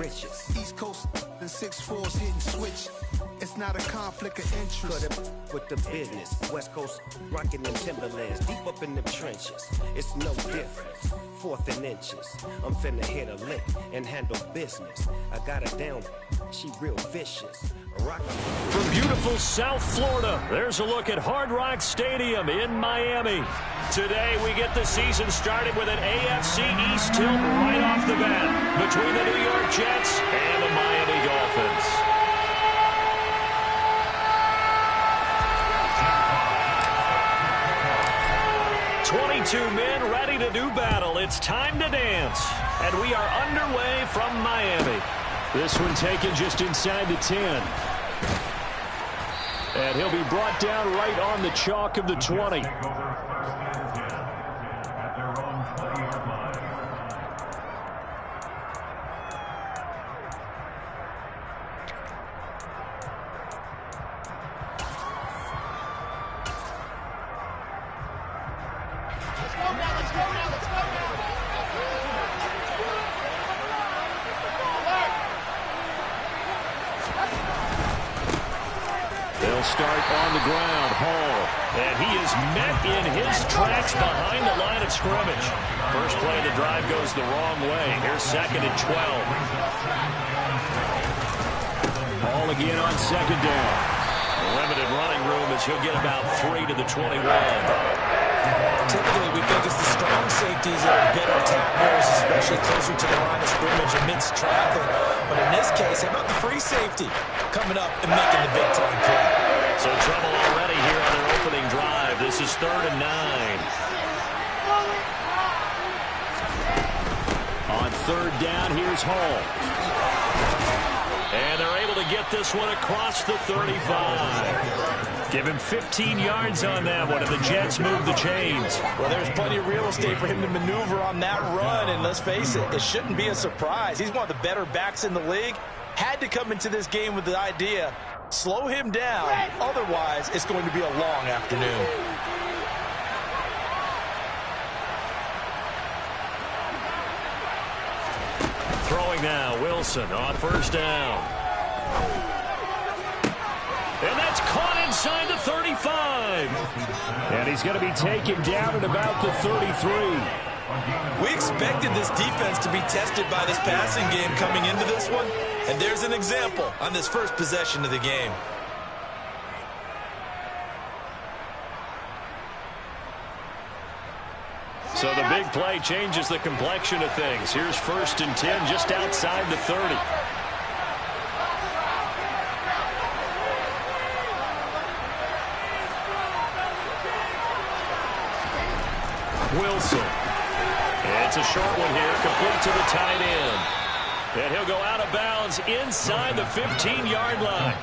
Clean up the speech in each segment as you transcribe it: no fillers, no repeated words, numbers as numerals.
riches. East Coast and 6'4's hitting switch. It's not a conflict of interest. Cut it with the business. West Coast rocking them Timberlands, deep up in them trenches. It's no difference. 4th and inches. I'm finna hit a lick and handle business. I got her down. She real vicious. From beautiful South Florida, there's a look at Hard Rock Stadium in Miami. Today we get the season started with an AFC East tilt right off the bat between the New York Jets and the Miami Dolphins. "22 men ready to do battle. It's time to dance." And we are underway from Miami. This one taken just inside the 10. And he'll be brought down right on the chalk of the 20. They'll start on the ground. Hall. And he is met in his tracks behind the line of scrimmage. First play of the drive goes the wrong way. Here's 2nd and 12. Hall again on 2nd down. Limited running room as he'll get about 3 to the 21. Typically, we think it's the strong safeties that are better tacklers, especially closer to the line of scrimmage amidst traffic. But in this case, how about the free safety coming up and making the big-time play? So trouble already here on their opening drive. This is 3rd and 9. On 3rd down, here's Hall. And they're able to get this one across the 35. Give him 15 yards on that one, and the Jets move the chains. Well, there's plenty of real estate for him to maneuver on that run, and let's face it, it shouldn't be a surprise. He's one of the better backs in the league. Had to come into this game with the idea, slow him down, otherwise it's going to be a long afternoon. Throwing now, Wilson on 1st down. And that's caught inside the 35. And he's going to be taken down at about the 33. We expected this defense to be tested by this passing game coming into this one, and there's an example on this first possession of the game. So the big play changes the complexion of things. Here's 1st and 10 just outside the 30. Wilson. It's a short one here, complete to the tight end. And he'll go out of bounds inside the 15-yard line.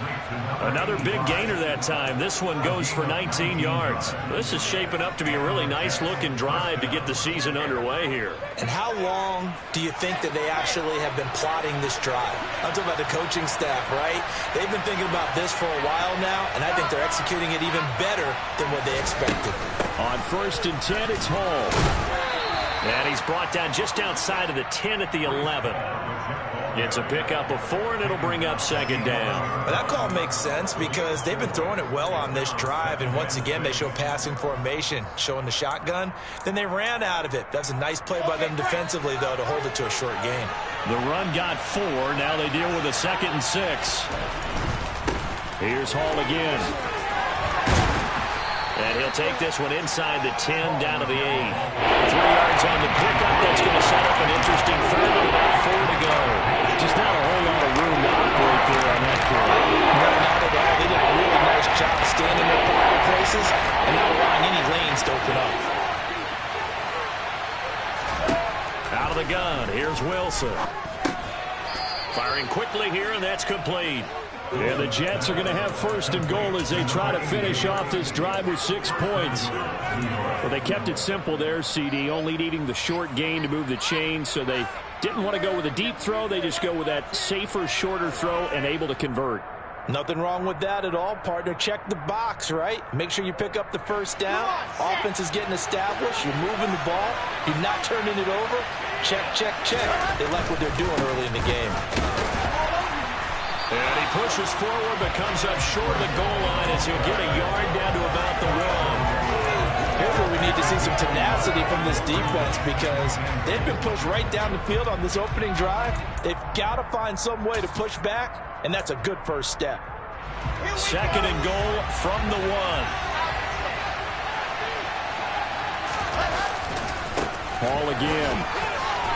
Another big gainer that time. This one goes for 19 yards. This is shaping up to be a really nice-looking drive to get the season underway here. And how long do you think that they actually have been plotting this drive? I'm talking about the coaching staff, right? They've been thinking about this for a while now, and I think they're executing it even better than what they expected. On 1st and 10, it's Hall. And he's brought down just outside of the 10 at the 11. It's a pickup of 4, and it'll bring up 2nd down. Well, that call makes sense because they've been throwing it well on this drive, and once again, they show passing formation, showing the shotgun. Then they ran out of it. That's a nice play by them defensively, though, to hold it to a short gain. The run got 4. Now they deal with a 2nd and 6. Here's Hall again. And he'll take this one inside the 10, down to the 8. 3 yards on the pickup. That's going to set up an interesting 3rd with about 4 to go. Just not a whole lot of room to operate there on that carry. No, not at all. They did a really nice job standing in proper places and not allowing any lanes to open up. Out of the gun, here's Wilson. Firing quickly here, and that's complete. And the Jets are going to have 1st and goal as they try to finish off this drive with 6 points. Well, they kept it simple there, CD, only needing the short gain to move the chains, so they didn't want to go with a deep throw. They just go with that safer, shorter throw and able to convert. Nothing wrong with that at all, partner. Check the box, right? Make sure you pick up the 1st down. Offense is getting established. You're moving the ball. You're not turning it over. Check, check, check. They like what they're doing early in the game. And he pushes forward but comes up short of the goal line as he'll get a yard down to about the 1. Here's where we need to see some tenacity from this defense because they've been pushed right down the field on this opening drive. They've got to find some way to push back, and that's a good first step. 2nd and goal from the 1. Ball again.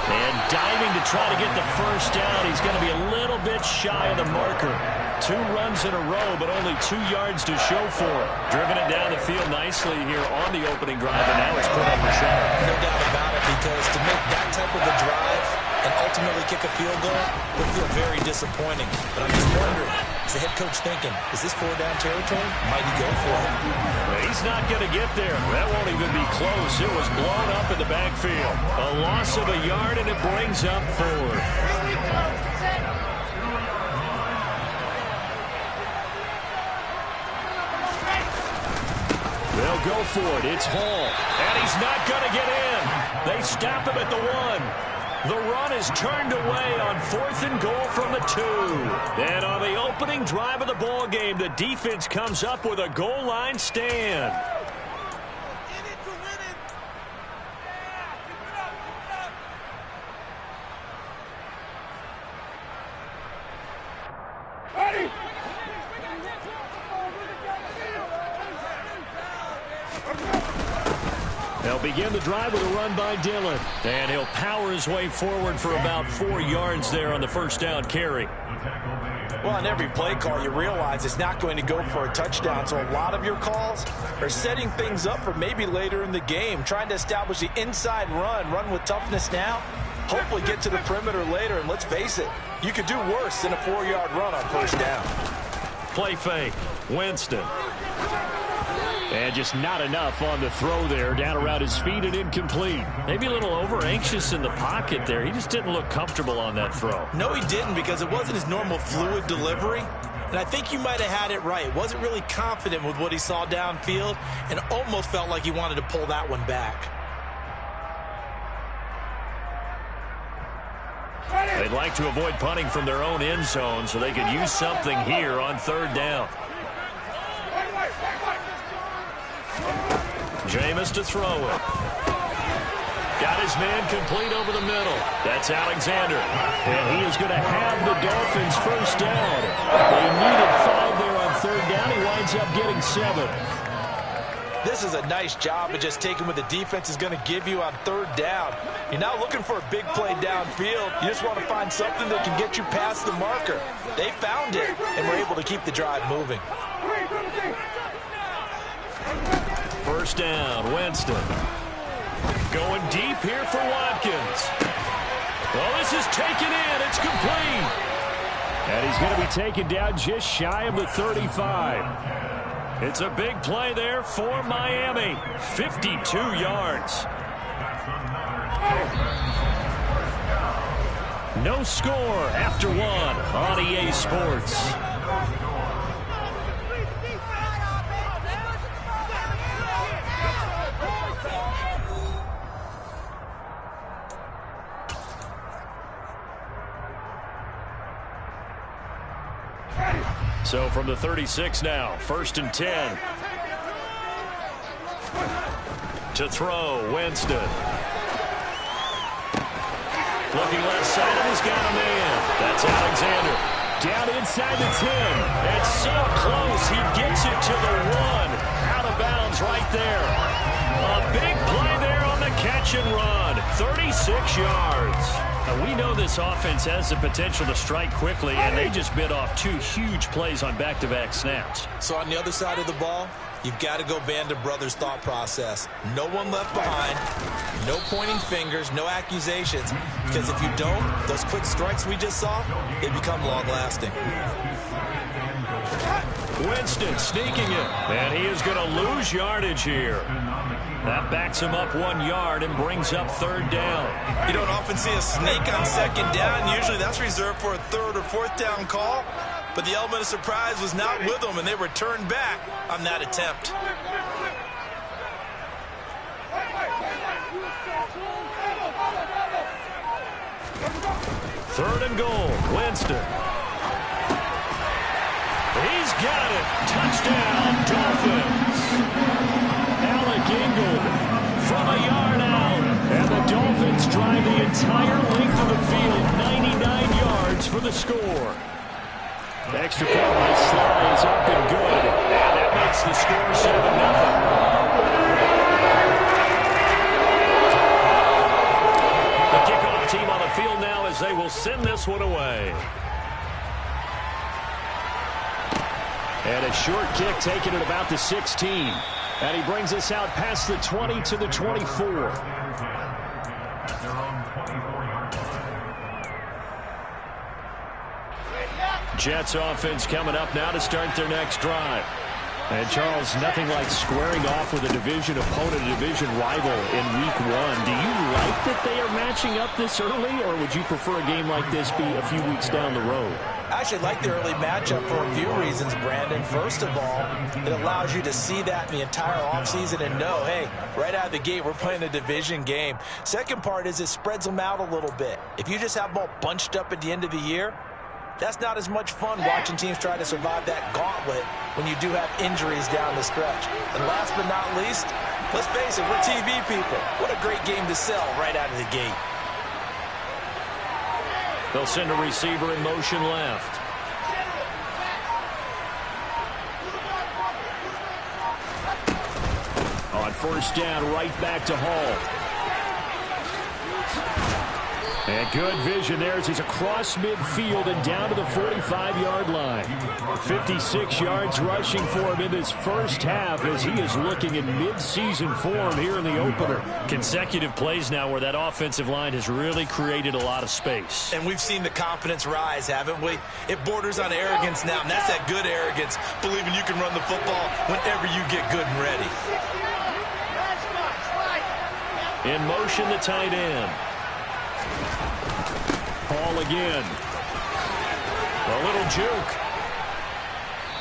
And diving to try to get the first down. He's going to be a little bit shy of the marker. 2 runs in a row, but only 2 yards to show for it. Driven it down the field nicely here on the opening drive, and now it's put on the shot. No doubt about it, because to make that type of a drive and ultimately kick a field goal would feel very disappointing. But I'm just wondering, is the head coach thinking, is this 4-down territory? Might he go for it? Well, he's not going to get there. That won't even be close. It was blown up in the backfield. A loss of a yard, and it brings up 4. They'll go for it. It's Hall. And he's not going to get in. They stop him at the 1. The run is turned away on 4th and goal from the 2. And on the opening drive of the ball game, the defense comes up with a goal line stand. They'll begin the drive with a run by Dillon. And he'll power his way forward for about 4 yards there on the first down carry. Well, on every play call, you realize it's not going to go for a touchdown. So a lot of your calls are setting things up for maybe later in the game, trying to establish the inside run with toughness now, hopefully get to the perimeter later. And let's face it, you could do worse than a 4-yard run on first down. Play fake. Winston. And just not enough on the throw there. Down around his feet and incomplete. Maybe a little over-anxious in the pocket there. He just didn't look comfortable on that throw. No, he didn't, because it wasn't his normal fluid delivery. And I think you might have had it right. Wasn't really confident with what he saw downfield and almost felt like he wanted to pull that one back. They'd like to avoid punting from their own end zone so they could use something here on 3rd down. Jameis to throw it. Got his man complete over the middle. That's Alexander. And he is going to have the Dolphins first down. They needed 5 there on 3rd down. He winds up getting 7. This is a nice job of just taking what the defense is going to give you on 3rd down. You're not looking for a big play downfield. You just want to find something that can get you past the marker. They found it and were able to keep the drive moving. First down, Winston. Going deep here for Watkins. Well, this is taken in. It's complete. And he's going to be taken down just shy of the 35. It's a big play there for Miami. 52 yards. No score after 1 on EA Sports. So from the 36 now, 1st and 10. To throw, Winston. Looking left side, and he's got a man. That's Alexander. Down inside the 10. And so close, he gets it to the 1. Out of bounds right there. A big play there on the catch and run. 36 yards. Now, we know this offense has the potential to strike quickly, and they just bit off 2 huge plays on back-to-back snaps. So on the other side of the ball, you've got to go Band of Brothers thought process. No one left behind, no pointing fingers, no accusations, because if you don't, those quick strikes we just saw, they become long-lasting. Winston sneaking it, and he is going to lose yardage here. That backs him up 1 yard and brings up 3rd down. You don't often see a sneak on 2nd down. Usually that's reserved for a 3rd or 4th down call. But the element of surprise was not with them, and they returned back on that attempt. Third and goal, Winston. Touchdown, Dolphins. Alec Ingold from a yard out. And the Dolphins drive the entire length of the field, 99 yards for the score. The extra point by Sly is up and good. And that makes the score 7-0. The kickoff team on the field now as they will send this one away. And a short kick taken at about the 16. And he brings us out past the 20 to the 24. Jets offense coming up now to start their next drive. And, Charles, nothing like squaring off with a division opponent, a division rival in week 1. Do you like that they are matching up this early, or would you prefer a game like this be a few weeks down the road? I actually like the early matchup for a few reasons, Brandon. First of all, it allows you to see that in the entire offseason and know, hey, right out of the gate, we're playing a division game. Second part is it spreads them out a little bit. If you just have them all bunched up at the end of the year, that's not as much fun watching teams try to survive that gauntlet when you do have injuries down the stretch. And last but not least, let's face it, we're TV people. What a great game to sell right out of the gate. They'll send a receiver in motion left. On first down, right back to Hall. And good vision there as he's across midfield and down to the 45-yard line. 56 yards rushing for him in this first half as he is looking in mid-season form here in the opener. Consecutive plays now where that offensive line has really created a lot of space. And we've seen the confidence rise, haven't we? It borders on arrogance now, and that's that good arrogance, believing you can run the football whenever you get good and ready. In motion, the tight end. Ball again. A little juke.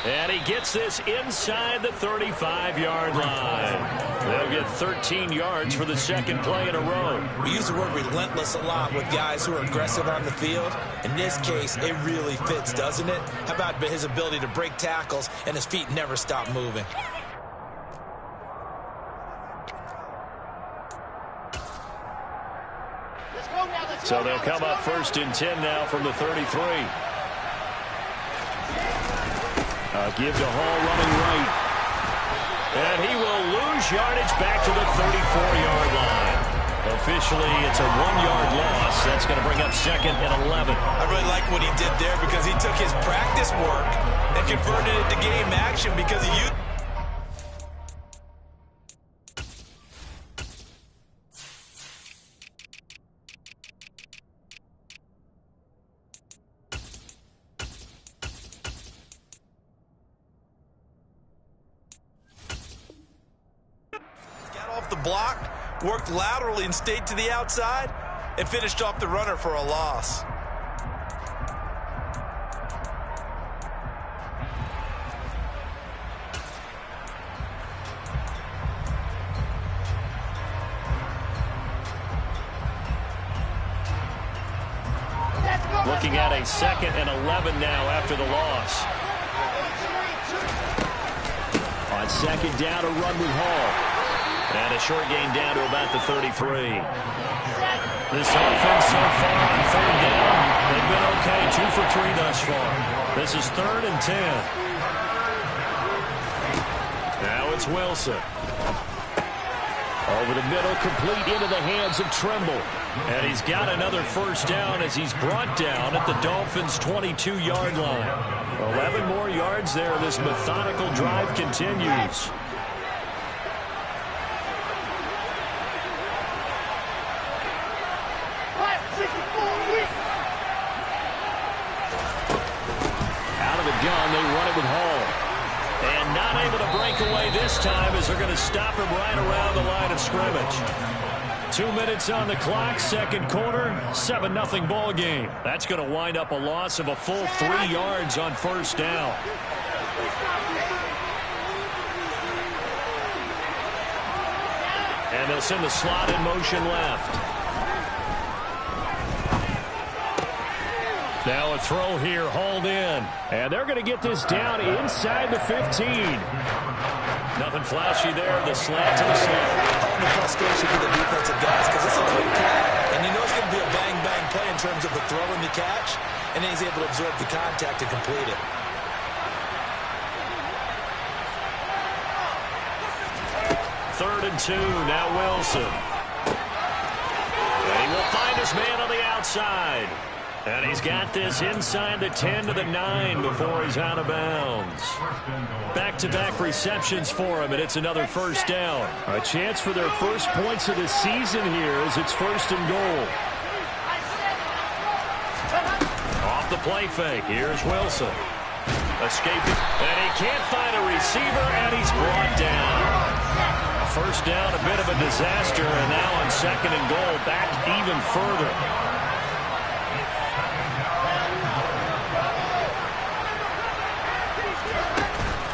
And he gets this inside the 35-yard line. They'll get 13 yards for the second play in a row. We use the word relentless a lot with guys who are aggressive on the field. In this case, it really fits, doesn't it? How about his ability to break tackles and his feet never stop moving? So they'll come up first and 10 now from the 33. Give to Hall running right. And he will lose yardage back to the 34-yard line. Officially, it's a 1-yard loss. That's going to bring up second and 11. I really like what he did there because he took his practice work and converted it to game action because he used. The block, worked laterally and stayed to the outside, and finished off the runner for a loss. Looking at a second and 11 now after the loss. On second down, a run with Hall. And a short gain down to about the 33. This offense so far on third down, they've been okay, 2 for 3 thus far. This is 3rd and 10. Now it's Wilson. Over the middle, complete into the hands of Trimble. And he's got another first down as he's brought down at the Dolphins' 22-yard line. 11 more yards there. This methodical drive continues. Gun, they run it with Hall. And not able to break away this time as they're going to stop him right around the line of scrimmage. 2 minutes on the clock, second quarter, 7-0 ball game. That's going to wind up a loss of a full 3 yards on first down. And they'll send the slot in motion left. Now a throw here, hauled in. And they're going to get this down inside the 15. Nothing flashy there. The slant to the slot. The frustration for the defensive guys because it's a quick play. And you know it's going to be a bang-bang play in terms of the throw and the catch. And then he's able to absorb the contact and complete it. Third and 2, now Wilson. And he will find his man on the outside. And he's got this inside the 10 to the 9 before he's out of bounds. Back-to-back receptions for him, and it's another first down. A chance for their first points of the season here as it's first and goal. Off the play fake, here's Wilson. Escaping, and he can't find a receiver, and he's brought down. First down, a bit of a disaster, and now on second and goal, back even further.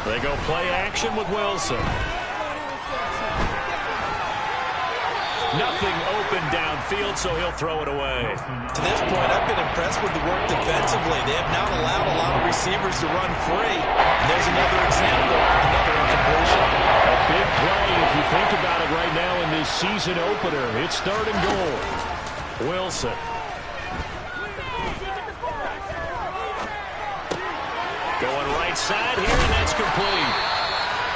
They go play action with Wilson. Nothing open downfield, so he'll throw it away. To this point, I've been impressed with the work defensively. They have not allowed a lot of receivers to run free. There's another example, another incompletion. A big play if you think about it right now in this season opener. It's third and goal. Wilson. Going right side here, and that's complete.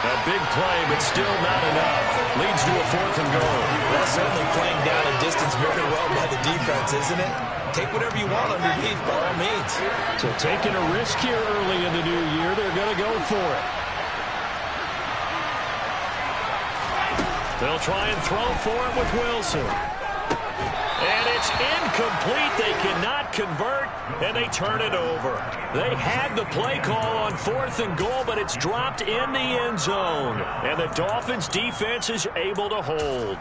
A big play, but still not enough. Leads to a fourth and goal. That's certainly playing down a distance very well by the defense, isn't it? Take whatever you want underneath, by all means. So taking a risk here early in the new year, they're going to go for it. They'll try and throw for it with Wilson. And it's incomplete. They cannot convert, and they turn it over. They had the play call on fourth and goal, but it's dropped in the end zone. And the Dolphins' defense is able to hold.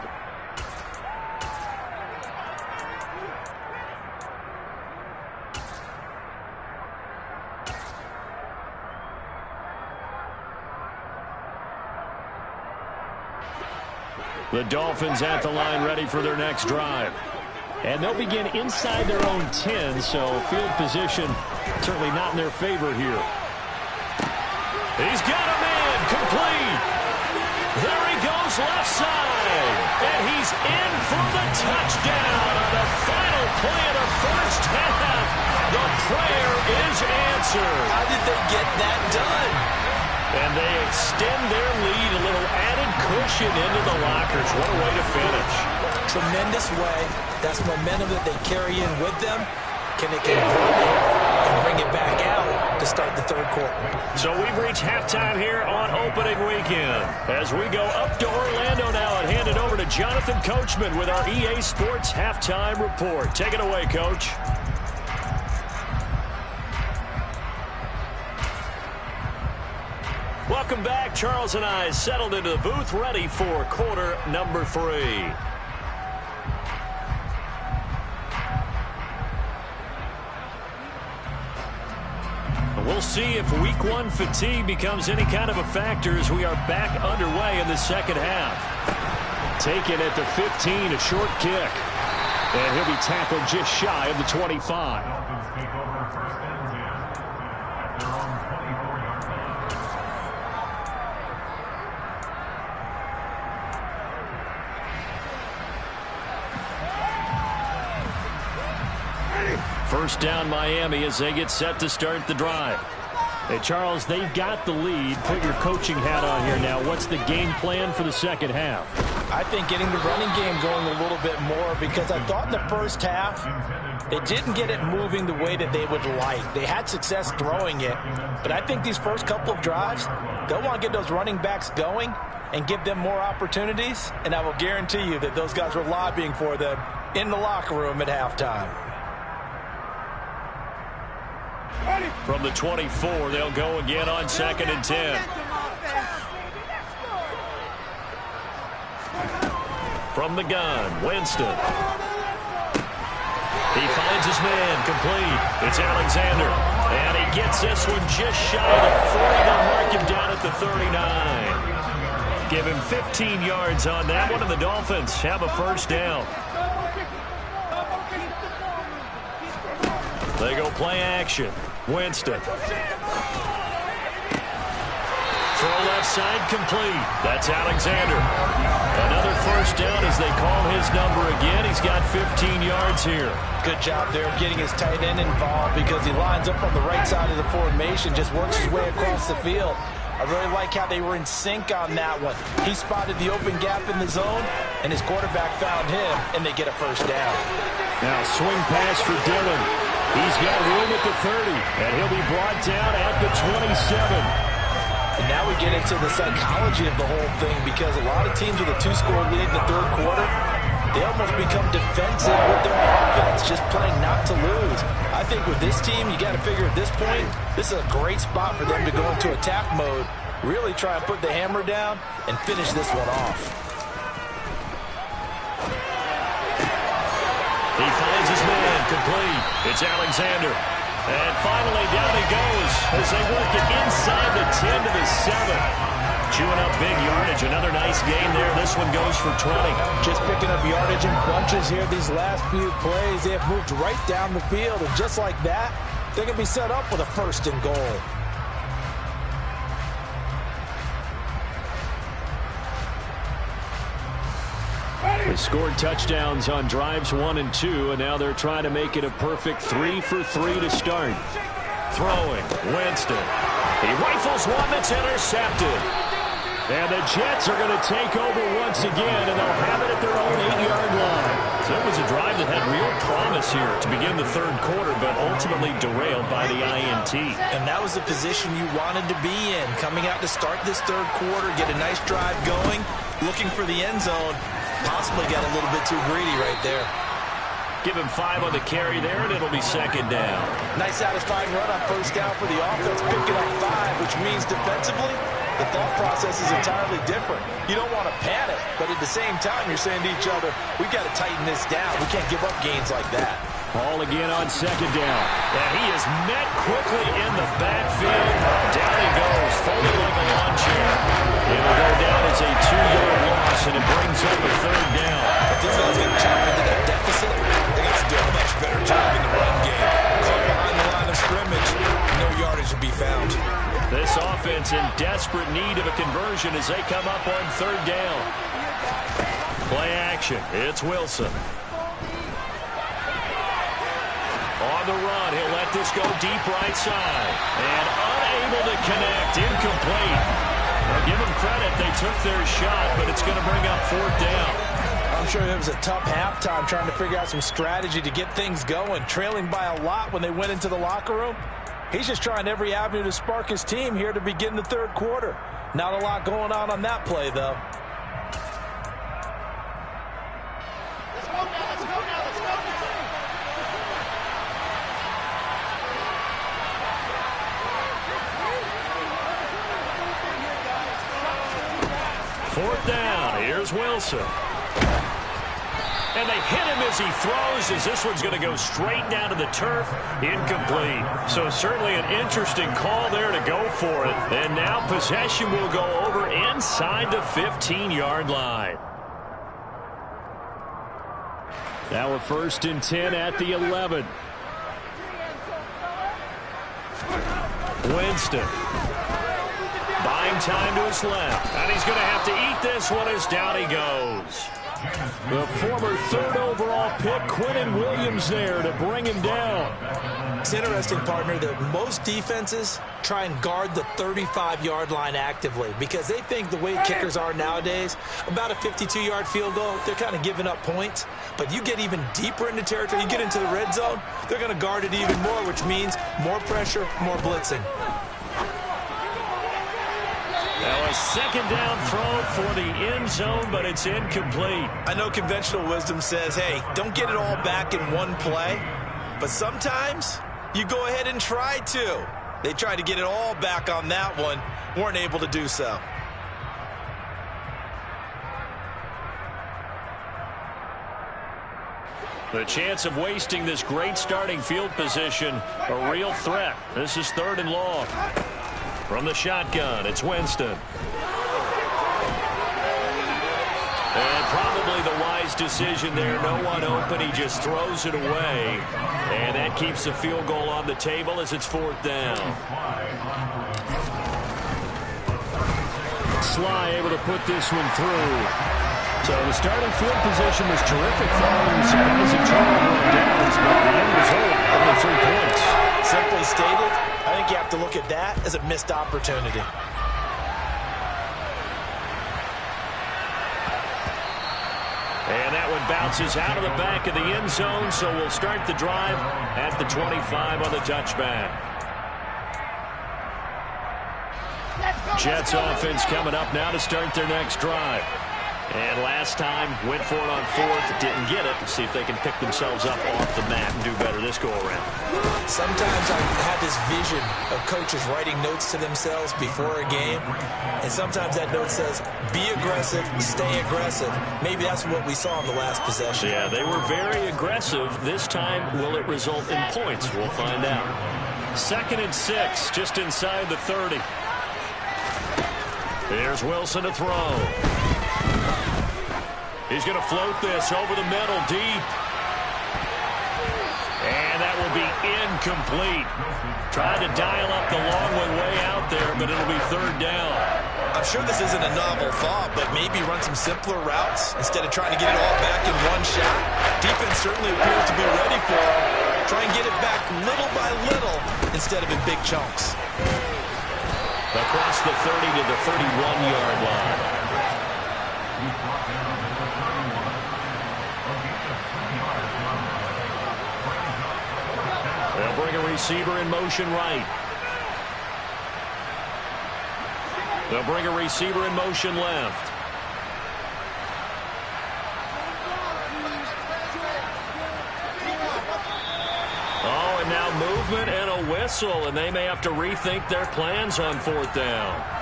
The Dolphins at the line ready for their next drive. And they'll begin inside their own 10, so field position certainly not in their favor here. He's got a man, complete. There he goes left side. And he's in for the touchdown on the final play of the first half. The prayer is answered. How did they get that done? And they extend their lead, a little added cushion into the lockers. What a way to finish. Tremendous way. That's momentum that they carry in with them. Can they convert it and bring it back out to start the third quarter? So we've reached halftime here on opening weekend. As we go up to Orlando now and hand it over to Jonathan Coachman with our EA Sports Halftime Report. Take it away, Coach. Welcome back. Charles and I settled into the booth, ready for quarter number 3. We'll see if week 1 fatigue becomes any kind of a factor as we are back underway in the second half. Taken at the 15, a short kick. And he'll be tackled just shy of the 25. First down Miami as they get set to start the drive. Hey, Charles, they've got the lead. Put your coaching hat on here now. What's the game plan for the second half? I think getting the running game going a little bit more because I thought in the first half they didn't get it moving the way that they would like. They had success throwing it, but I think these first couple of drives, they'll want to get those running backs going and give them more opportunities, and I will guarantee you that those guys were lobbying for them in the locker room at halftime. From the 24, they'll go again on second and 10. From the gun, Winston. He finds his man, complete. It's Alexander. And he gets this one just shy of the 40. They'll mark him down at the 39. Give him 15 yards on that one, and the Dolphins have a first down. They go play action. Winston. Throw left side complete. That's Alexander. Another first down as they call his number again. He's got 15 yards here. Good job there of getting his tight end involved because he lines up on the right side of the formation, just works his way across the field. I really like how they were in sync on that one. He spotted the open gap in the zone, and his quarterback found him, and they get a first down. Now swing pass for Dillon. He's got room at the 30, and he'll be brought down at the 27. And now we get into the psychology of the whole thing because a lot of teams with a 2-score lead in the third quarter, they almost become defensive with their offense, just playing not to lose. I think with this team, you got to figure at this point, this is a great spot for them to go into attack mode, really try and put the hammer down and finish this one off. He finds his man complete. It's Alexander. And finally, down he goes as they work it inside the 10 to the 7. Chewing up big yardage. Another nice gain there. This one goes for 20. Just picking up yardage in bunches here these last few plays. They have moved right down the field. And just like that, they can be set up with a first and goal. They scored touchdowns on drives 1 and 2, and now they're trying to make it a perfect 3 for 3 to start. Throwing, Winston. He rifles one that's intercepted. And the Jets are going to take over once again, and they'll have it at their own 8-yard line. So it was a drive that had real promise here to begin the third quarter, but ultimately derailed by the INT. And that was the position you wanted to be in, coming out to start this third quarter, get a nice drive going, looking for the end zone. Possibly got a little bit too greedy right there. Give him 5 on the carry there, and it'll be second down. Nice satisfying run on first down for the offense, picking up 5, which means defensively, the thought process is entirely different. You don't want to panic, but at the same time, you're saying to each other, we've got to tighten this down. We can't give up gains like that. Ball again on second down. And he is met quickly in the backfield. Down he goes, folded like a lawn chair. It will go down as a 2-yard loss, and it brings up a third down. If these guys get chopped into that deficit, they got to do a much better job in the run game. Caught behind the line of scrimmage, no yardage to be found. This offense in desperate need of a conversion as they come up on third down. Play action. It's Wilson. On the run, he'll let this go deep right side. And unable to connect, incomplete. Now give them credit, they took their shot, but it's going to bring up fourth down. I'm sure it was a tough halftime trying to figure out some strategy to get things going. Trailing by a lot when they went into the locker room. He's just trying every avenue to spark his team here to begin the third quarter. Not a lot going on that play, though. Let's go now, let's go now, let's go now. Fourth down, here's Wilson. And they hit him as he throws, as this one's going to go straight down to the turf. Incomplete. So certainly an interesting call there to go for it. And now possession will go over inside the 15-yard line. Now a 1st and 10 at the 11. Winston. Buying time to his left. And he's going to have to eat this one as down he goes. The former 3rd overall pick, Quentin Williams, there to bring him down. It's interesting, partner, that most defenses try and guard the 35-yard line actively because they think the way kickers are nowadays, about a 52-yard field goal, they're kind of giving up points. But you get even deeper into territory, you get into the red zone, they're going to guard it even more, which means more pressure, more blitzing. Now a second down throw for the end zone, but it's incomplete. I know conventional wisdom says, hey, don't get it all back in one play. But sometimes you go ahead and try to. They tried to get it all back on that one, weren't able to do so. The chance of wasting this great starting field position, a real threat. This is 3rd and long. From the shotgun, it's Winston. And probably the wise decision there. No one open. He just throws it away. And that keeps the field goal on the table as it's 4th down. Sly able to put this one through. So the starting field position was terrific following the surprising turnover on downs, but the end result, only 3 points. Simply stated, I think you have to look at that as a missed opportunity. And that one bounces out of the back of the end zone, so we'll start the drive at the 25 on the touchback. Jets offense coming up now to start their next drive. And last time, went for it on 4th, didn't get it. See if they can pick themselves up off the mat and do better this go-around. Sometimes I have this vision of coaches writing notes to themselves before a game, and sometimes that note says, be aggressive, stay aggressive. Maybe that's what we saw in the last possession. Yeah, they were very aggressive. This time, will it result in points? We'll find out. 2nd and 6, just inside the 30. Here's Wilson to throw. He's going to float this over the middle deep. And that will be incomplete. Tried to dial up the long one way out there, but it'll be 3rd down. I'm sure this isn't a novel thought, but maybe run some simpler routes instead of trying to get it all back in one shot. Defense certainly appears to be ready for him. Try and get it back little by little instead of in big chunks. Across the 30 to the 31-yard line. They'll bring a receiver in motion right. They'll bring a receiver in motion left. Oh, and now movement and a whistle, and they may have to rethink their plans on 4th down.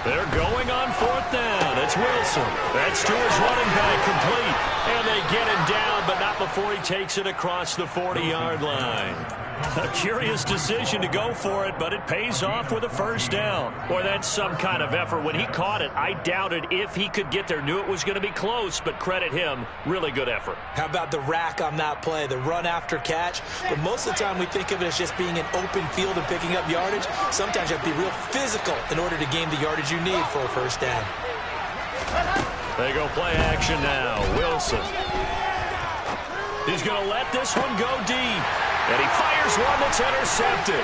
They're going on 4th down. It's Wilson. That's to his running back, complete. And they get him down, but not before he takes it across the 40-yard line. A curious decision to go for it, but it pays off with a 1st down. Boy, that's some kind of effort. When he caught it, I doubted if he could get there. Knew it was going to be close, but credit him. Really good effort. How about the rack on that play, the run after catch? But most of the time we think of it as just being an open field and picking up yardage. Sometimes you have to be real physical in order to gain the yardage you need for a 1st down. They go play action now. Wilson. He's going to let this one go deep. And he fires one that's intercepted.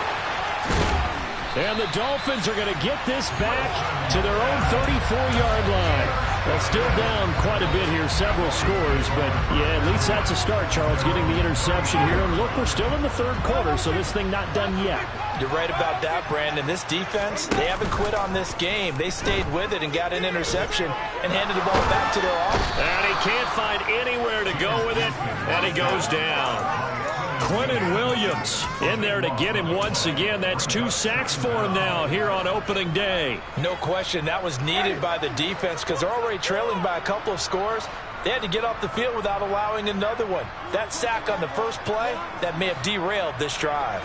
And the Dolphins are going to get this back to their own 34-yard line. Well, still down quite a bit here, several scores, but yeah, at least that's a start, Charles, getting the interception here. And look, we're still in the 3rd quarter, so this thing not done yet. You're right about that, Brandon. This defense, they haven't quit on this game. They stayed with it and got an interception and handed the ball back to their offense. And he can't find anywhere to go with it, and he goes down. Quentin Williams in there to get him once again. That's 2 sacks for him now here on opening day. No question, that was needed by the defense because they're already trailing by a couple of scores. They had to get off the field without allowing another one. That sack on the first play, that may have derailed this drive.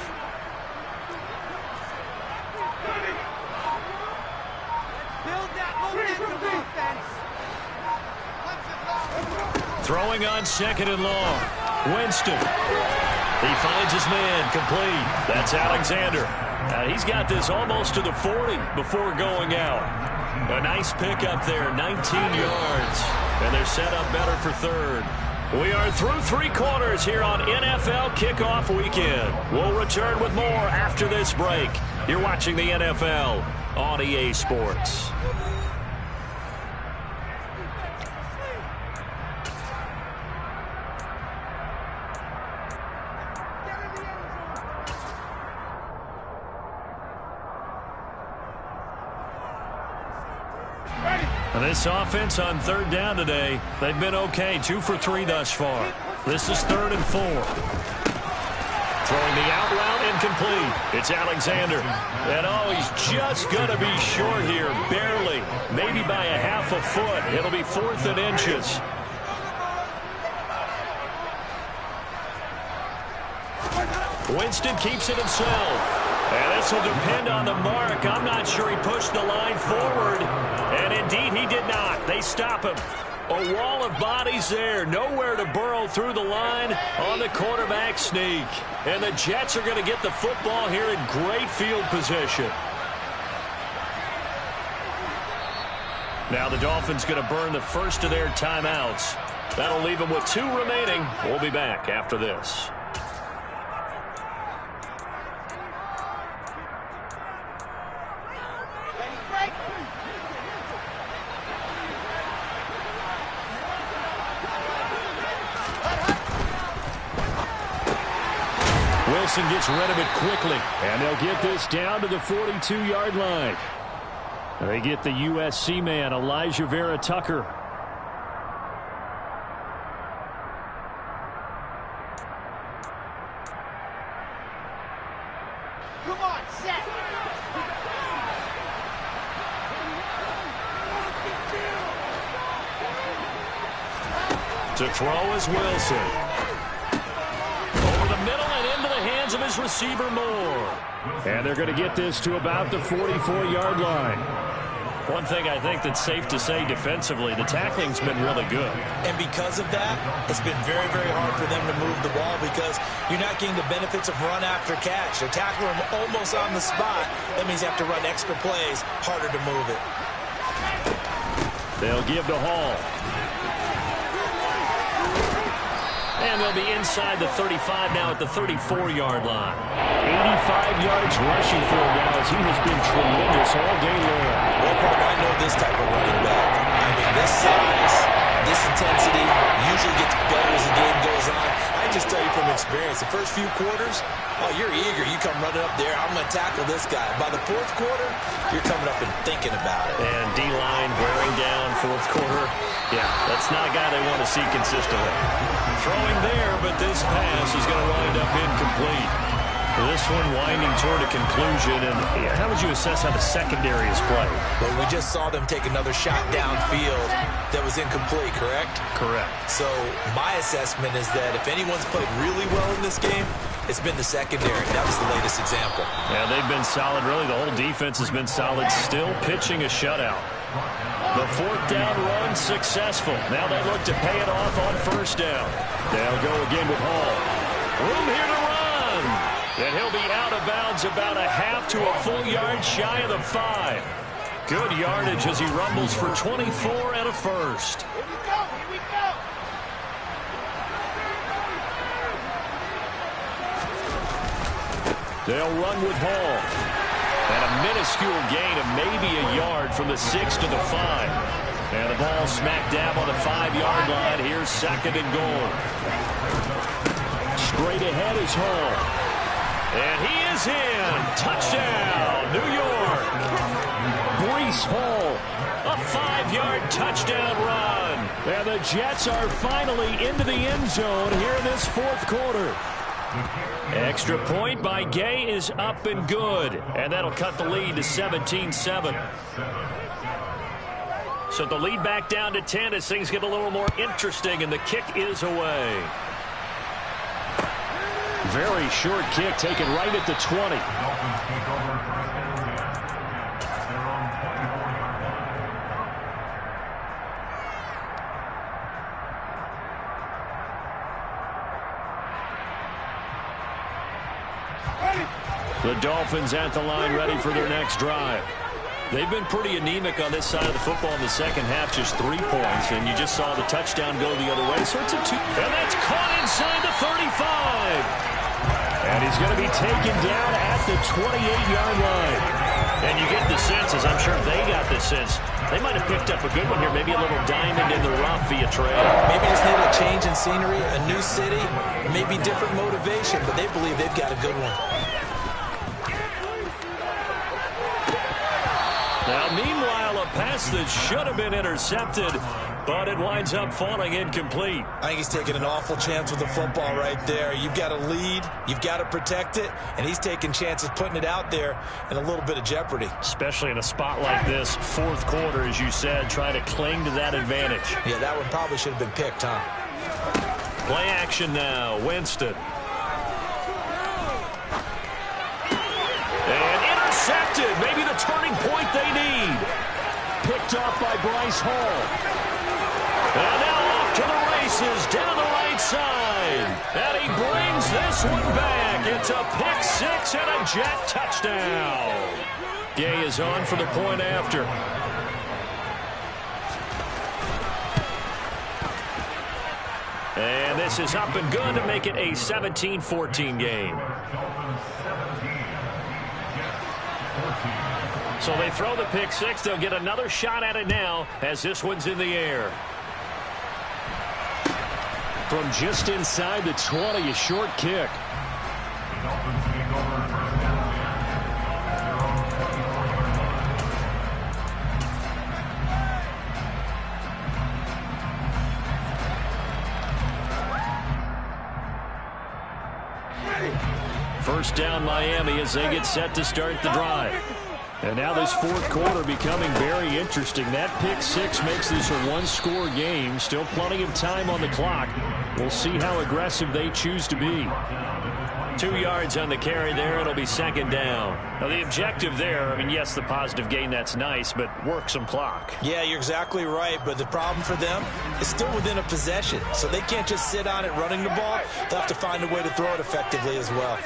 Throwing on 2nd and long. Winston. He finds his man, complete. That's Alexander. He's got this almost to the 40 before going out. A nice pickup there, 19 yards. And they're set up better for 3rd. We are through 3 quarters here on NFL Kickoff Weekend. We'll return with more after this break. You're watching the NFL on EA Sports. This offense on 3rd down today, they've been okay. 2 for 3 thus far. This is 3rd and 4. Throwing the out route incomplete. It's Alexander. And oh, he's just going to be short here. Barely. Maybe by a half a foot. It'll be 4th and inches. Winston keeps it himself. And this will depend on the mark. I'm not sure he pushed the line forward. And indeed, he did not. They stop him. A wall of bodies there. Nowhere to burrow through the line on the quarterback sneak. And the Jets are going to get the football here in great field position. Now the Dolphins going to burn the first of their timeouts. That'll leave them with 2 remaining. We'll be back after this. Wilson gets rid of it quickly, and they'll get this down to the 42-yard line. They get the USC man, Elijah Vera Tucker. Come on, set. To throw is Wilson. Of his receiver Moore. And they're going to get this to about the 44-yard line. One thing I think that's safe to say defensively, the tackling's been really good. And because of that, it's been very, very hard for them to move the ball because you're not getting the benefits of run after catch. They're tackling them almost on the spot. That means you have to run extra plays, harder to move it. They'll give to Hall. And they'll be inside the 35 now at the 34-yard line. 85 yards rushing for him now as he has been tremendous all day long. Well, partner, I know this type of running back. I mean, this size, this intensity usually gets better as the game goes on. I just tell you from experience, the first few quarters, oh, you're eager. You come running up there, I'm going to tackle this guy. By the 4th quarter, you're coming up and thinking about it. And D-line wearing down 4th quarter. Yeah, that's not a guy they want to see consistently. Throwing there, but this pass is going to wind up incomplete. This one winding toward a conclusion. And how would you assess how the secondary is played? Well, we just saw them take another shot downfield that was incomplete, correct? Correct. So my assessment is that if anyone's played really well in this game, it's been the secondary. That was the latest example. Yeah, they've been solid. Really, the whole defense has been solid. Still pitching a shutout. The 4th down run successful. Now they look to pay it off on 1st down. They'll go again with Hall. Room here to run. And he'll be out of bounds about a half to a full yard shy of the 5. Good yardage as he rumbles for 24 and a first. Here we go, here we go. They'll run with Hall. And a minuscule gain of maybe a yard from the 6 to the 5. And the ball smack dab on the 5-yard line. Here's 2nd and goal. Straight ahead is Hall. And he is in. Touchdown, New York. Breece Hall. A 5-yard touchdown run. And the Jets are finally into the end zone here in this 4th quarter. Extra point by Gay is up and good. And that'll cut the lead to 17-7. So the lead back down to 10 as things get a little more interesting, and the kick is away. Very short kick taken right at the 20. The Dolphins at the line ready for their next drive. They've been pretty anemic on this side of the football in the second half, just 3 points, and you just saw the touchdown go the other way. So it's a 2. And that's caught inside the 35. And he's going to be taken down at the 28-yard line. And you get the sense, as I'm sure they got the sense, they might have picked up a good one here, maybe a little diamond in the rough via trade. Maybe just need a change in scenery, a new city, maybe different motivation, but they believe they've got a good one. Now, meanwhile, a pass that should have been intercepted but it winds up falling incomplete. I think he's taking an awful chance with the football right there. You've got to lead, you've got to protect it, and he's taking chances putting it out there in a little bit of jeopardy. Especially in a spot like this, fourth quarter, as you said, trying to cling to that advantage. Yeah, that one probably should have been picked, huh? Play action now, Winston. And intercepted, maybe the turning point they need. Picked off by Bryce Hall. And now off to the races, down the right side. And he brings this one back. It's a pick six and a Jet touchdown. Gay is on for the point after. And this is up and good to make it a 17-14 game. So they throw the pick six. They'll get another shot at it now as this one's in the air. From just inside the 20, a short kick. First down Miami as they get set to start the drive. And now this fourth quarter becoming very interesting. That pick six makes this a one-score game. Still plenty of time on the clock. We'll see how aggressive they choose to be. 2 yards on the carry there. It'll be second down. Now the objective there, I mean, yes, the positive gain, that's nice, but work some clock. Yeah, you're exactly right, but the problem for them is still within a possession. So they can't just sit on it running the ball. They'll have to find a way to throw it effectively as well.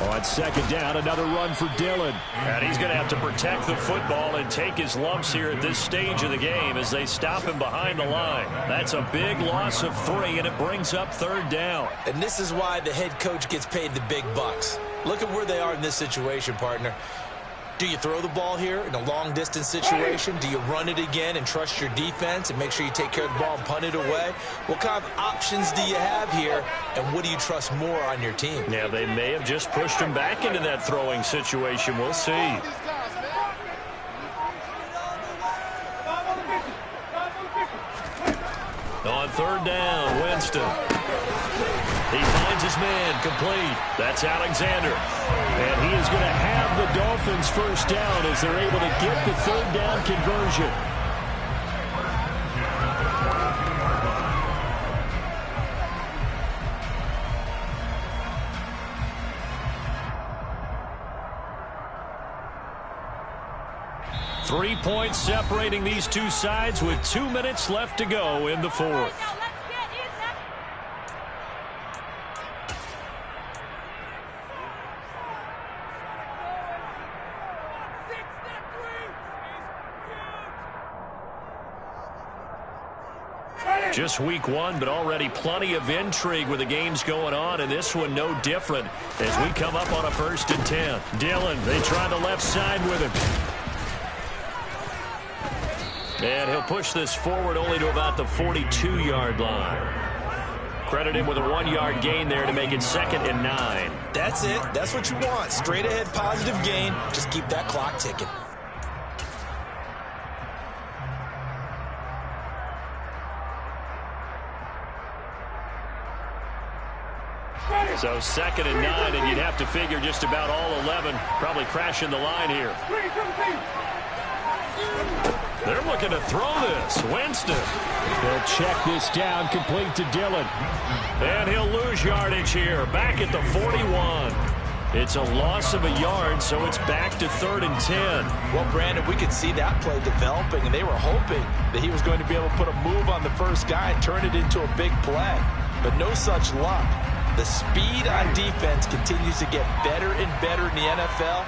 On second down, another run for Dillon. And he's going to have to protect the football and take his lumps here at this stage of the game as they stop him behind the line. That's a big loss of 3, and it brings up third down. And this is why the head coach gets paid the big bucks. Look at where they are in this situation, partner. Do you throw the ball here in a long-distance situation? Do you run it again and trust your defense and make sure you take care of the ball and punt it away? What kind of options do you have here, and what do you trust more on your team? Yeah, they may have just pushed him back into that throwing situation. We'll see. On third down, Winston. He finds his man complete. That's Alexander. And he is going to have the Dolphins first down as they're able to get the third down conversion. Three points separating these two sides with 2 minutes left to go in the fourth. Just week one, but already plenty of intrigue with the games going on, and this one no different as we come up on a 1st and 10. Dillon, they try the left side with him. And he'll push this forward only to about the 42-yard line. Credit him with a 1-yard gain there to make it 2nd and 9. That's it. That's what you want. Straight ahead positive gain. Just keep that clock ticking. So 2nd and 9, and you'd have to figure just about all 11 probably crashing the line here. They're looking to throw this. Winston. They'll check this down, complete to Dillon. And he'll lose yardage here, back at the 41. It's a loss of a yard, so it's back to 3rd and 10. Well, Brandon, we could see that play developing, and they were hoping that he was going to be able to put a move on the first guy and turn it into a big play. But no such luck. The speed on defense continues to get better and better in the NFL.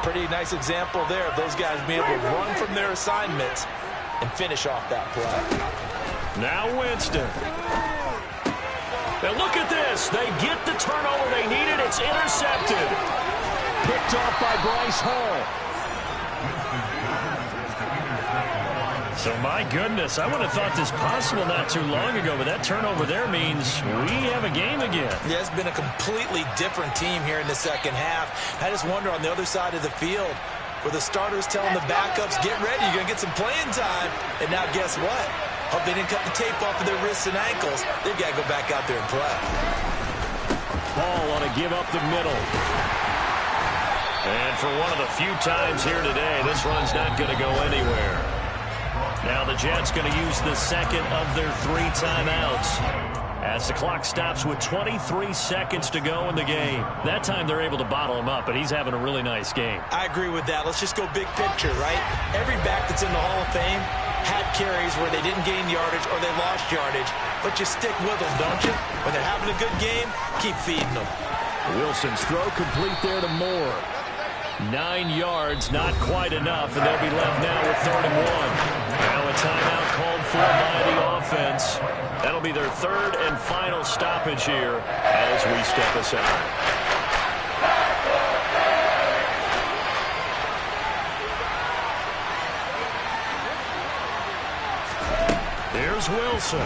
Pretty nice example there of those guys being able to run from their assignments and finish off that play. Now Winston. And look at this. They get the turnover they needed. It's intercepted. Picked off by Bryce Hall. So, my goodness, I would have thought this possible not too long ago, but that turnover there means we have a game again. Yeah, it's been a completely different team here in the second half. I just wonder on the other side of the field, where the starters telling the backups, get ready, you're going to get some playing time. And now guess what? Hope they didn't cut the tape off of their wrists and ankles. They've got to go back out there and play. Ball on a give up the middle. And for one of the few times here today, this run's not going to go anywhere. Now the Jets going to use the second of their 3 timeouts as the clock stops with 23 seconds to go in the game. That time they're able to bottle him up, but he's having a really nice game. I agree with that. Let's just go big picture, right? Every back that's in the Hall of Fame had carries where they didn't gain yardage or they lost yardage, but you stick with them, don't you? When they're having a good game, keep feeding them. Wilson's throw complete there to Moore. 9 yards, not quite enough, and they'll be left now with 3rd and 1. Now a timeout called for by the offense. That'll be their 3rd and final stoppage here as we step aside. Here's Wilson.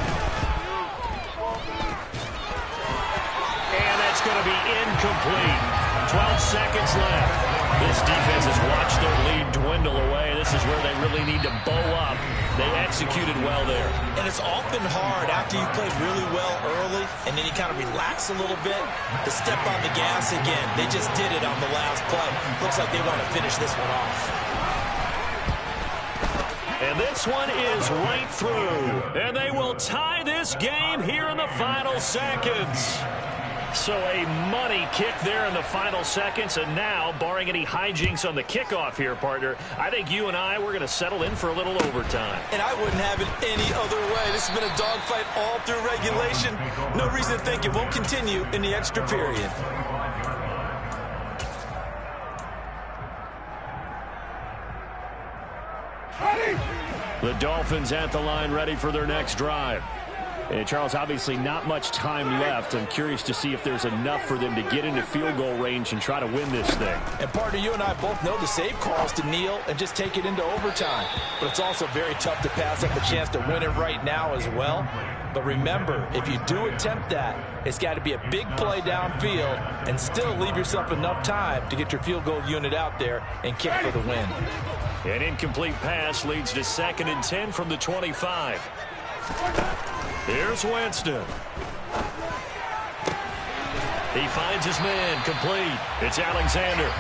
And that's going to be incomplete. 12 seconds left. This defense has watched their lead dwindle away. This is where they really need to bow up. They executed well there. And it's often hard after you've played really well early and then you kind of relax a little bit to step on the gas again. They just did it on the last play. Looks like they want to finish this one off. And this one is right through. And they will tie this game here in the final seconds. So a money kick there in the final seconds, and now, barring any hijinks on the kickoff here, partner, I think you and I, we're going to settle in for a little overtime. And I wouldn't have it any other way. This has been a dogfight all through regulation. No reason to think it won't continue in the extra period. The Dolphins at the line, ready for their next drive. And Charles, obviously not much time left. I'm curious to see if there's enough for them to get into field goal range and try to win this thing. And partner, you and I both know the save calls to kneel and just take it into overtime. But it's also very tough to pass up a chance to win it right now as well. But remember, if you do attempt that, it's got to be a big play downfield and still leave yourself enough time to get your field goal unit out there and kick for the win. An incomplete pass leads to 2nd and 10 from the 25. Here's Winston. He finds his man, complete. It's Alexander.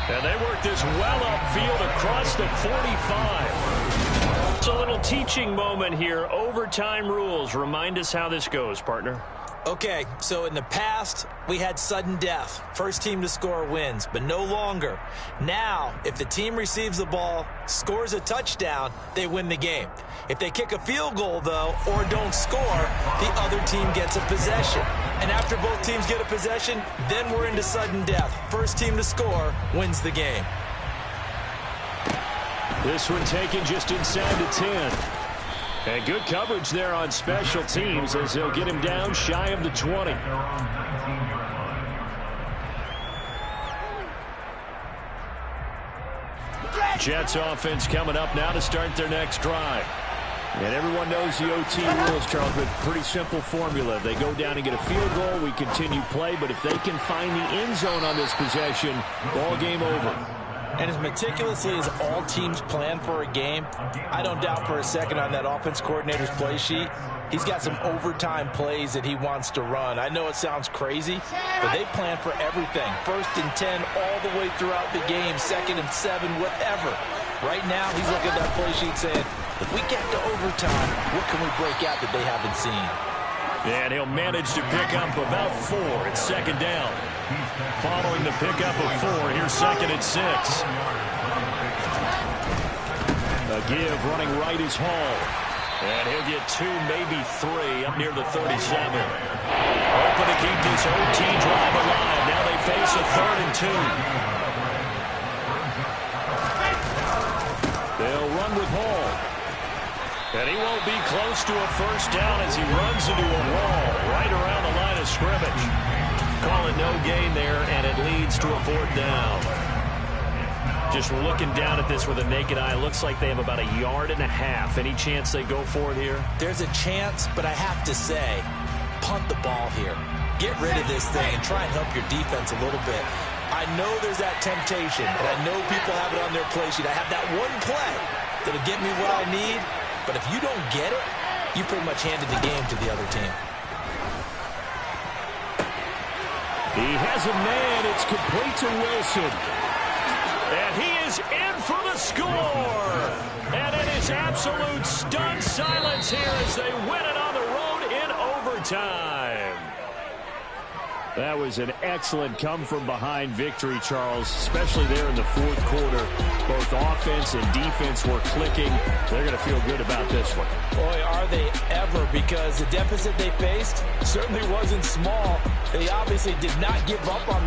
And they work this well upfield across the 45. It's a little teaching moment here. Overtime rules. Remind us how this goes, partner. Okay, so in the past, we had sudden death. First team to score wins, but no longer. Now, if the team receives the ball, scores a touchdown, they win the game. If they kick a field goal, though, or don't score, the other team gets a possession. And after both teams get a possession, then we're into sudden death. First team to score wins the game. This one taken just inside the 10. And good coverage there on special teams as they'll get him down shy of the 20. Jets offense coming up now to start their next drive. And everyone knows the OT rules, Charles, but pretty simple formula. They go down and get a field goal, we continue play, but if they can find the end zone on this possession, ball game over. And as meticulously as all teams plan for a game, I don't doubt for a second on that offense coordinator's play sheet, he's got some overtime plays that he wants to run. I know it sounds crazy, but they plan for everything. 1st and 10 all the way throughout the game, 2nd and 7, whatever. Right now, he's looking at that play sheet saying, if we get to overtime, what can we break out that they haven't seen? And he'll manage to pick up about 4. It's 2nd down. Following the pickup of 4, here's 2nd and 6. A give running right is Hall. And he'll get 2, maybe 3 up near the 37. Hoping to keep this OT drive alive. Now they face a 3rd and 2. They'll run with Hall. And he won't be close to a first down as he runs into a wall right around the line of scrimmage. Call it no gain there, and it leads to a 4th down. Just looking down at this with a naked eye, looks like they have about 1.5 yards. Any chance they go for it here? There's a chance, but I have to say, punt the ball here. Get rid of this thing and try and help your defense a little bit. I know there's that temptation, and I know people have it on their play sheet. I have that one play that'll get me what I need, but if you don't get it, you pretty much handed the game to the other team. He has a man. It's complete to Wilson. And he is in for the score. And it is absolute stunned silence here as they win it on the road in overtime. That was an excellent come-from-behind victory, Charles, especially there in the fourth quarter. Both offense and defense were clicking. They're going to feel good about this one. Boy, are they ever, because the deficit they faced certainly wasn't small. They obviously did not give up on